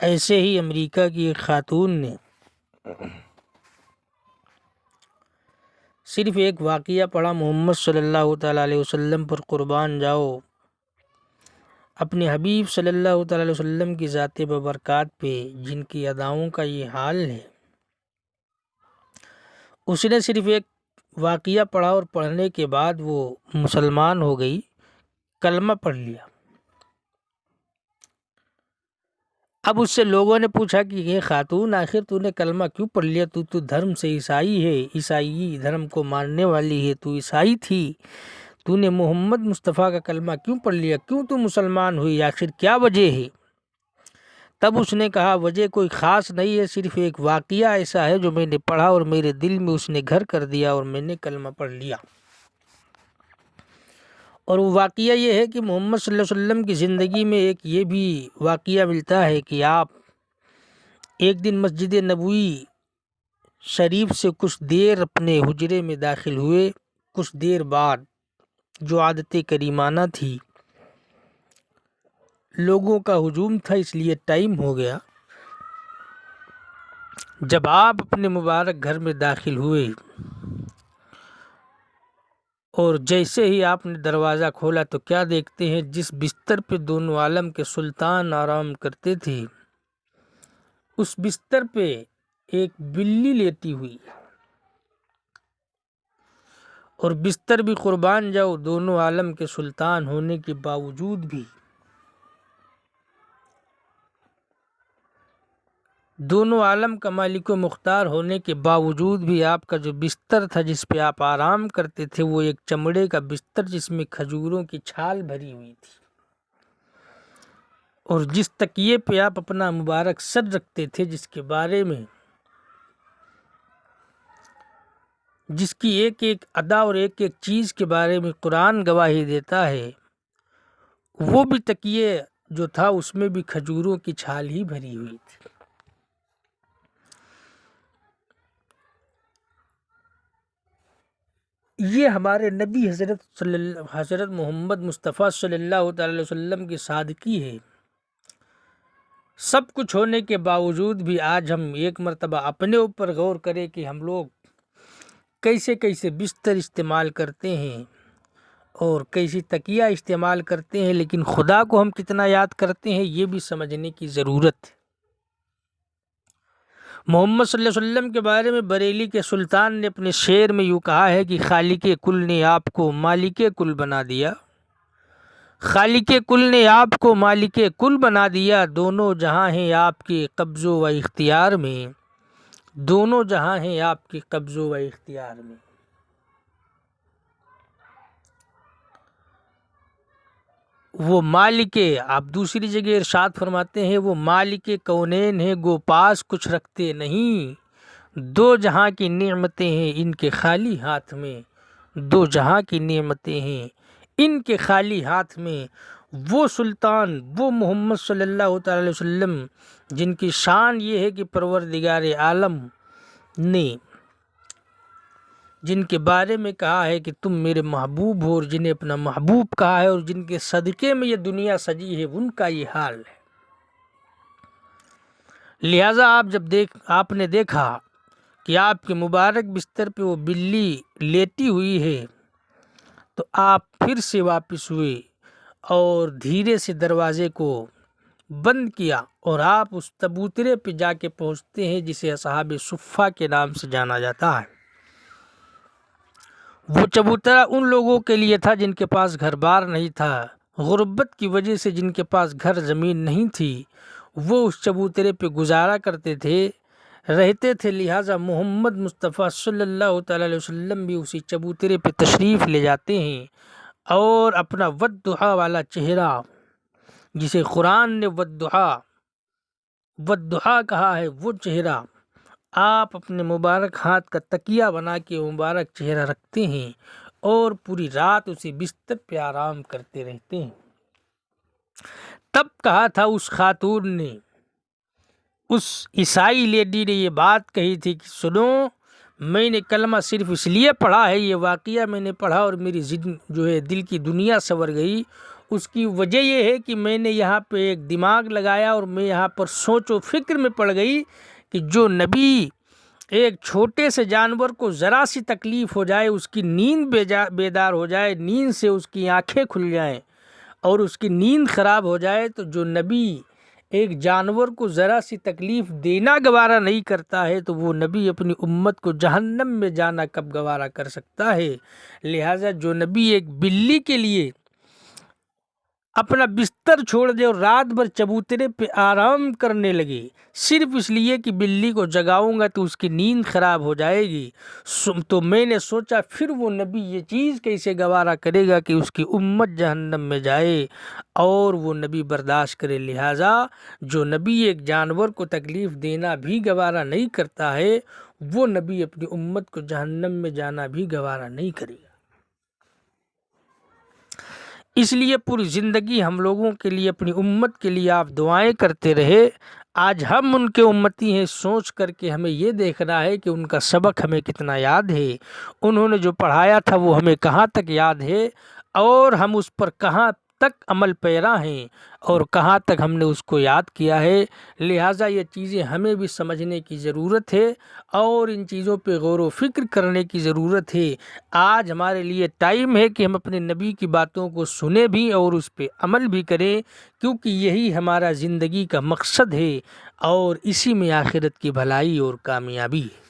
ایسے ہی امریکہ کی ایک خاتون نے صرف ایک واقعہ پڑھا، محمد صلی اللہ تعالیٰ علیہ وسلم پر قربان جاؤ، اپنے حبیب صلی اللہ تعالیٰ علیہ وسلم کی ذات ببرکات پہ جن کی اداؤں کا یہ حال ہے۔ اس نے صرف ایک واقعہ پڑھا اور پڑھنے کے بعد وہ مسلمان ہو گئی، کلمہ پڑھ لیا۔ اب اس سے لوگوں نے پوچھا کہ یہ خاتون آخر تو نے کلمہ کیوں پڑھ لیا؟ تو دھرم سے عیسائی ہے، عیسائی دھرم کو ماننے والی ہے، تو عیسائی تھی، تو نے محمد مصطفیٰ کا کلمہ کیوں پڑھ لیا؟ کیوں تو مسلمان ہوئی؟ آخر کیا وجہ ہے؟ تب اس نے کہا وجہ کوئی خاص نہیں ہے، صرف ایک واقعہ ایسا ہے جو میں نے پڑھا اور میرے دل میں اس نے گھر کر دیا اور میں نے کلمہ پڑھ لیا۔ اور وہ واقعہ یہ ہے کہ محمد صلی اللہ علیہ وسلم کی زندگی میں ایک یہ بھی واقعہ ملتا ہے کہ آپ ایک دن مسجد نبوی شریف سے کچھ دیر اپنے حجرے میں داخل ہوئے، کچھ دیر بعد جو عادت کریمانہ تھی، لوگوں کا ہجوم تھا اس لیے ٹائم ہو گیا۔ جب آپ اپنے مبارک گھر میں داخل ہوئے اور جیسے ہی آپ نے دروازہ کھولا تو کیا دیکھتے ہیں؟ جس بستر پہ دونوں عالم کے سلطان آرام کرتے تھے، اس بستر پہ ایک بلی لیٹی ہوئی، اور بستر بھی قربان جاؤ دونوں عالم کے سلطان ہونے کے باوجود بھی، دونوں عالم کا مالک و مختار ہونے کے باوجود بھی آپ کا جو بستر تھا جس پہ آپ آرام کرتے تھے وہ ایک چمڑے کا بستر جس میں کھجوروں کی چھال بھری ہوئی تھی، اور جس تکیے پہ آپ اپنا مبارک سر رکھتے تھے، جس کے بارے میں جس کی ایک ایک ادا اور ایک ایک چیز کے بارے میں قرآن گواہی دیتا ہے، وہ بھی تکیے جو تھا اس میں بھی کھجوروں کی چھال ہی بھری ہوئی تھی۔ یہ ہمارے نبی حضرت محمد مصطفیٰ صلی اللہ تعالی وسلم کی صادقی ہے۔ سب کچھ ہونے کے باوجود بھی آج ہم ایک مرتبہ اپنے اوپر غور کریں کہ ہم لوگ کیسے کیسے بستر استعمال کرتے ہیں اور کیسی تکیہ استعمال کرتے ہیں، لیکن خدا کو ہم کتنا یاد کرتے ہیں یہ بھی سمجھنے کی ضرورت ہے۔ محمد صلی اللہ علیہ وسلم کے بارے میں بریلی کے سلطان نے اپنے شعر میں یوں کہا ہے کہ خالق کل نے آپ کو مالک کل بنا دیا، خالق کل نے آپ کو مالک کل بنا دیا، دونوں جہاں ہیں آپ کے قبض و اختیار میں، دونوں جہاں ہیں آپ کے قبض و اختیار میں۔ وہ مالک، آپ دوسری جگہ ارشاد فرماتے ہیں وہ مالک کونین ہیں گو پاس کچھ رکھتے نہیں، دو جہاں کی نعمتیں ہیں ان کے خالی ہاتھ میں، دو جہاں کی نعمتیں ہیں ان کے خالی ہاتھ میں۔ وہ سلطان، وہ محمد صلی اللہ تعالی علیہ وسلم جن کی شان یہ ہے کہ پروردگار عالم نے جن کے بارے میں کہا ہے کہ تم میرے محبوب ہو، اور جنہیں اپنا محبوب کہا ہے اور جن کے صدقے میں یہ دنیا سجی ہے، ان کا یہ حال ہے۔ لہٰذا آپ نے دیکھا کہ آپ کے مبارک بستر پہ وہ بلی لیٹی ہوئی ہے تو آپ پھر سے واپس ہوئے اور دھیرے سے دروازے کو بند کیا، اور آپ اس چبوترے پہ جا کے پہنچتے ہیں جسے اصحاب صفہ کے نام سے جانا جاتا ہے۔ وہ چبوترا ان لوگوں کے لیے تھا جن کے پاس گھر بار نہیں تھا، غربت کی وجہ سے جن کے پاس گھر زمین نہیں تھی، وہ اس چبوترے پہ گزارا کرتے تھے، رہتے تھے۔ لہٰذا محمد مصطفیٰ صلی اللہ تعالی علیہ وسلم بھی اسی چبوترے پہ تشریف لے جاتے ہیں، اور اپنا والضحیٰ والا چہرہ جسے قرآن نے والضحیٰ کہا ہے، وہ چہرہ آپ اپنے مبارک ہاتھ کا تکیہ بنا کے مبارک چہرہ رکھتے ہیں اور پوری رات اسی بستر پہ آرام کرتے رہتے ہیں۔ تب کہا تھا اس خاتون نے، اس عیسائی لیڈی نے یہ بات کہی تھی کہ سنو، میں نے کلمہ صرف اس لیے پڑھا ہے، یہ واقعہ میں نے پڑھا اور میری جو ہے دل کی دنیا سنور گئی، اس کی وجہ یہ ہے کہ میں نے یہاں پہ ایک دماغ لگایا اور میں یہاں پر سوچ و فکر میں پڑ گئی کہ جو نبی ایک چھوٹے سے جانور کو ذرا سی تکلیف ہو جائے، اس کی نیند بیدار ہو جائے، نیند سے اس کی آنکھیں کھل جائیں اور اس کی نیند خراب ہو جائے، تو جو نبی ایک جانور کو ذرا سی تکلیف دینا گوارا نہیں کرتا ہے تو وہ نبی اپنی امت کو جہنم میں جانا کب گوارا کر سکتا ہے؟ لہٰذا جو نبی ایک بلی کے لیے اپنا بستر چھوڑ دے اور رات بھر چبوترے پہ آرام کرنے لگے صرف اس لیے کہ بلی کو جگاؤں گا تو اس کی نیند خراب ہو جائے گی، تو میں نے سوچا پھر وہ نبی یہ چیز کیسے گوارا کرے گا کہ اس کی امت جہنم میں جائے اور وہ نبی برداشت کرے۔ لہٰذا جو نبی ایک جانور کو تکلیف دینا بھی گوارا نہیں کرتا ہے، وہ نبی اپنی امت کو جہنم میں جانا بھی گوارا نہیں کرے گا۔ اس لیے پوری زندگی ہم لوگوں کے لیے، اپنی امت کے لیے آپ دعائیں کرتے رہے۔ آج ہم ان کے امتی ہیں سوچ کر کے ہمیں یہ دیکھنا ہے کہ ان کا سبق ہمیں کتنا یاد ہے، انہوں نے جو پڑھایا تھا وہ ہمیں کہاں تک یاد ہے اور ہم اس پر کہاں تک عمل پیرا ہیں اور کہاں تک ہم نے اس کو یاد کیا ہے۔ لہٰذا یہ چیزیں ہمیں بھی سمجھنے کی ضرورت ہے اور ان چیزوں پہ غور و فکر کرنے کی ضرورت ہے۔ آج ہمارے لیے ٹائم ہے کہ ہم اپنے نبی کی باتوں کو سنیں بھی اور اس پہ عمل بھی کریں، کیونکہ یہی ہمارا زندگی کا مقصد ہے اور اسی میں آخرت کی بھلائی اور کامیابی ہے۔